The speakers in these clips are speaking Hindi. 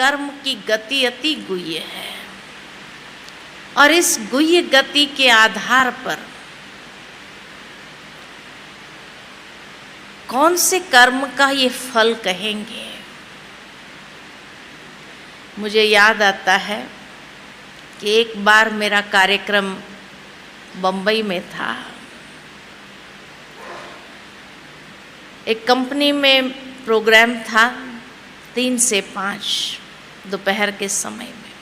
कर्म की गति अति गुह्य है और इस गुह्य गति के आधार पर कौन से कर्म का ये फल कहेंगे। मुझे याद आता है कि एक बार मेरा कार्यक्रम बम्बई में था। एक कंपनी में प्रोग्राम था 3 से 5 दोपहर के समय में।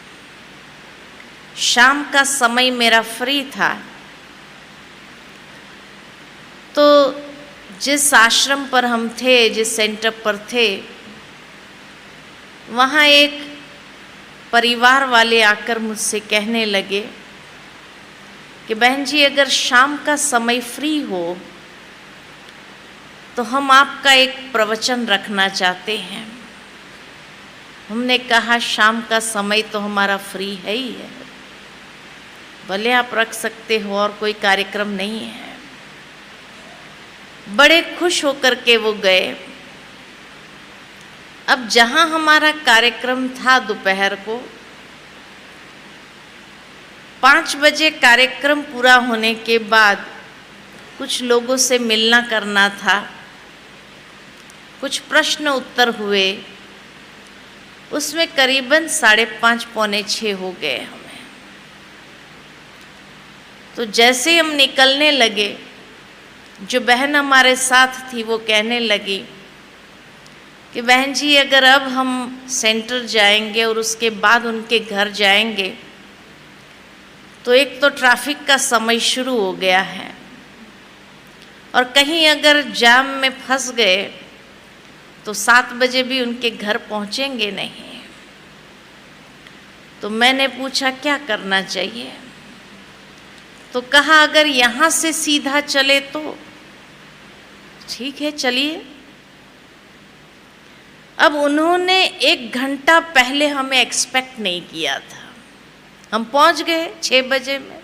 शाम का समय मेरा फ्री था, तो जिस आश्रम पर हम थे, जिस सेंटर पर थे, वहाँ एक परिवार वाले आकर मुझसे कहने लगे कि बहन जी अगर शाम का समय फ्री हो तो हम आपका एक प्रवचन रखना चाहते हैं। हमने कहा शाम का समय तो हमारा फ्री है ही है, भले आप रख सकते हो और कोई कार्यक्रम नहीं है। बड़े खुश होकर के वो गए। अब जहाँ हमारा कार्यक्रम था दोपहर को 5 बजे कार्यक्रम पूरा होने के बाद कुछ लोगों से मिलना करना था, कुछ प्रश्न उत्तर हुए, उसमें करीबन 5:30 पौने 6 हो गए हमें। तो जैसे हम निकलने लगे, जो बहन हमारे साथ थी वो कहने लगी कि बहन जी अगर अब हम सेंटर जाएंगे और उसके बाद उनके घर जाएंगे तो एक तो ट्रैफिक का समय शुरू हो गया है और कहीं अगर जाम में फंस गए तो 7 बजे भी उनके घर पहुंचेंगे नहीं। तो मैंने पूछा क्या करना चाहिए, तो कहा अगर यहाँ से सीधा चले तो ठीक है चलिए। अब उन्होंने 1 घंटा पहले हमें एक्सपेक्ट नहीं किया था। हम पहुंच गए 6 बजे में।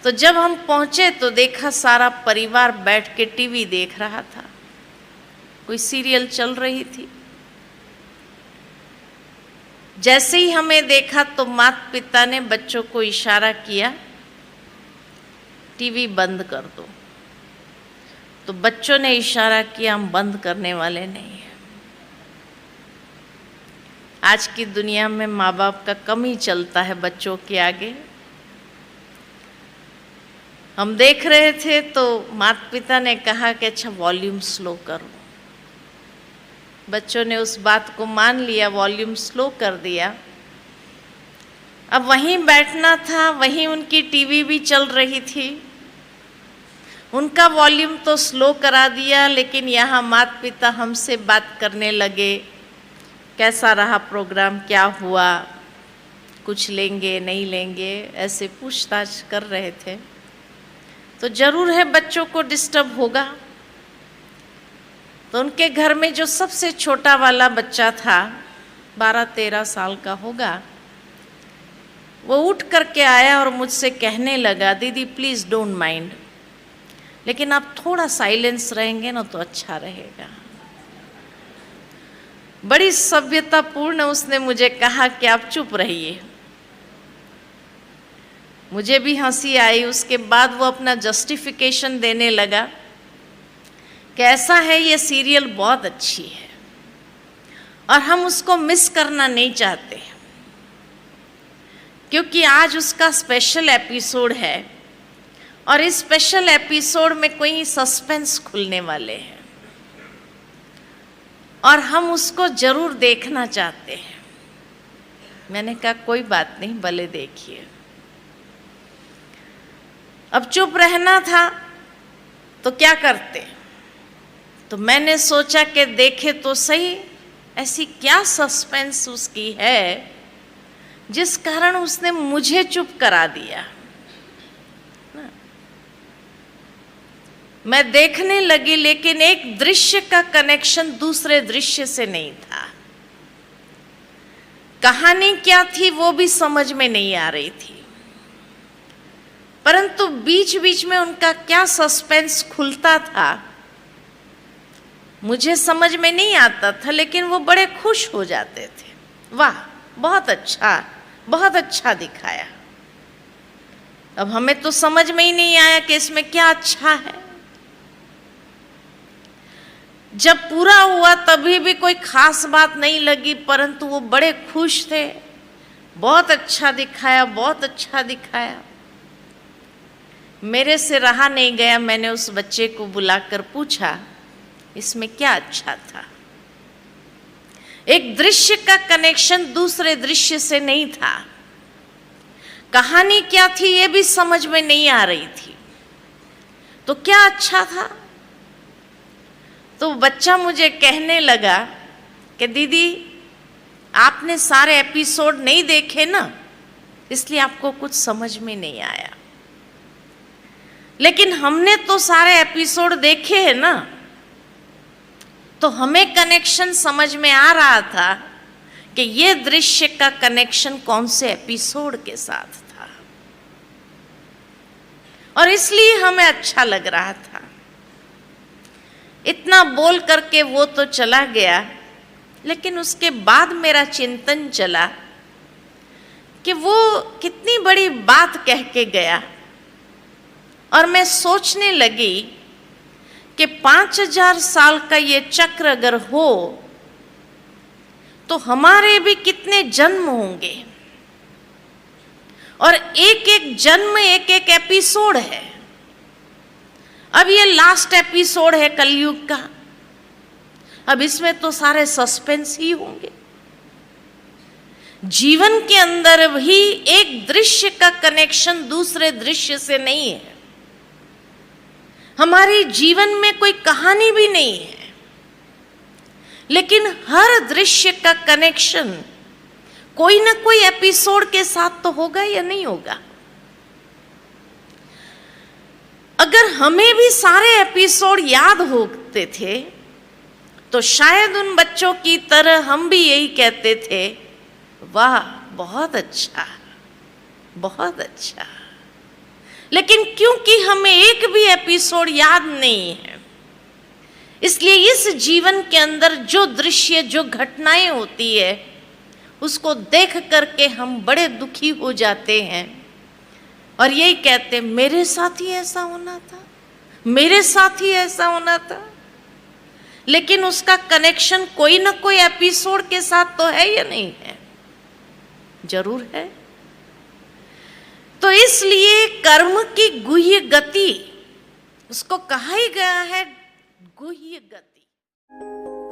तो जब हम पहुंचे तो देखा सारा परिवार बैठ के टीवी देख रहा था, कोई सीरियल चल रही थी। जैसे ही हमें देखा तो माता पिता ने बच्चों को इशारा किया टीवी बंद कर दो। तो बच्चों ने इशारा किया हम बंद करने वाले नहीं हैं। आज की दुनिया में माँ बाप का कम ही चलता है बच्चों के आगे। हम देख रहे थे तो माता पिता ने कहा कि अच्छा वॉल्यूम स्लो करो। बच्चों ने उस बात को मान लिया, वॉल्यूम स्लो कर दिया। अब वहीं बैठना था, वहीं उनकी टीवी भी चल रही थी। उनका वॉल्यूम तो स्लो करा दिया, लेकिन यहाँ माता पिता हमसे बात करने लगे, कैसा रहा प्रोग्राम, क्या हुआ, कुछ लेंगे नहीं लेंगे, ऐसे पूछताछ कर रहे थे। तो जरूर है बच्चों को डिस्टर्ब होगा। तो उनके घर में जो सबसे छोटा वाला बच्चा था 12-13 साल का होगा, वो उठ करके आया और मुझसे कहने लगा दीदी प्लीज़ डोंट माइंड, लेकिन आप थोड़ा साइलेंस रहेंगे ना तो अच्छा रहेगा। बड़ी सभ्यतापूर्ण उसने मुझे कहा कि आप चुप रहिए। मुझे भी हंसी आई। उसके बाद वो अपना जस्टिफिकेशन देने लगा कि ऐसा है ये सीरियल बहुत अच्छी है और हम उसको मिस करना नहीं चाहते क्योंकि आज उसका स्पेशल एपिसोड है और इस स्पेशल एपिसोड में कोई सस्पेंस खुलने वाले हैं और हम उसको जरूर देखना चाहते हैं। मैंने कहा कोई बात नहीं, भले देखिए। अब चुप रहना था तो क्या करते, तो मैंने सोचा कि देखे तो सही ऐसी क्या सस्पेंस उसकी है जिस कारण उसने मुझे चुप करा दिया। मैं देखने लगी, लेकिन एक दृश्य का कनेक्शन दूसरे दृश्य से नहीं था। कहानी क्या थी वो भी समझ में नहीं आ रही थी, परंतु बीच बीच में उनका क्या सस्पेंस खुलता था मुझे समझ में नहीं आता था, लेकिन वो बड़े खुश हो जाते थे। वाह, बहुत अच्छा दिखाया। अब हमें तो समझ में ही नहीं आया कि इसमें क्या अच्छा है। जब पूरा हुआ तभी भी कोई खास बात नहीं लगी, परंतु वो बड़े खुश थे। बहुत अच्छा दिखाया, बहुत अच्छा दिखाया। मेरे से रहा नहीं गया, मैंने उस बच्चे को बुलाकर पूछा, इसमें क्या अच्छा था? एक दृश्य का कनेक्शन दूसरे दृश्य से नहीं था। कहानी क्या थी ये भी समझ में नहीं आ रही थी, तो क्या अच्छा था? तो बच्चा मुझे कहने लगा कि दीदी, आपने सारे एपिसोड नहीं देखे ना, इसलिए आपको कुछ समझ में नहीं आया। लेकिन हमने तो सारे एपिसोड देखे हैं ना, तो हमें कनेक्शन समझ में आ रहा था कि ये दृश्य का कनेक्शन कौन से एपिसोड के साथ था, और इसलिए हमें अच्छा लग रहा था। इतना बोल करके वो तो चला गया, लेकिन उसके बाद मेरा चिंतन चला कि वो कितनी बड़ी बात कह के गया। और मैं सोचने लगी कि 5000 साल का ये चक्र अगर हो तो हमारे भी कितने जन्म होंगे, और एक एक जन्म एक एक एपिसोड है। अब ये लास्ट एपिसोड है कलयुग का, अब इसमें तो सारे सस्पेंस ही होंगे। जीवन के अंदर भी एक दृश्य का कनेक्शन दूसरे दृश्य से नहीं है। हमारी जीवन में कोई कहानी भी नहीं है, लेकिन हर दृश्य का कनेक्शन कोई ना कोई एपिसोड के साथ तो होगा या नहीं होगा। अगर हमें भी सारे एपिसोड याद होते थे तो शायद उन बच्चों की तरह हम भी यही कहते थे, वाह बहुत अच्छा, बहुत अच्छा। लेकिन क्योंकि हमें एक भी एपिसोड याद नहीं है, इसलिए इस जीवन के अंदर जो दृश्य, जो घटनाएं होती है, उसको देख करके हम बड़े दुखी हो जाते हैं और यही कहते हैं, मेरे साथ ही ऐसा होना था, मेरे साथ ही ऐसा होना था। लेकिन उसका कनेक्शन कोई ना कोई एपिसोड के साथ तो है या नहीं है? जरूर है। तो इसलिए कर्म की गुह्य गति, उसको कहा ही गया है गुह्य गति।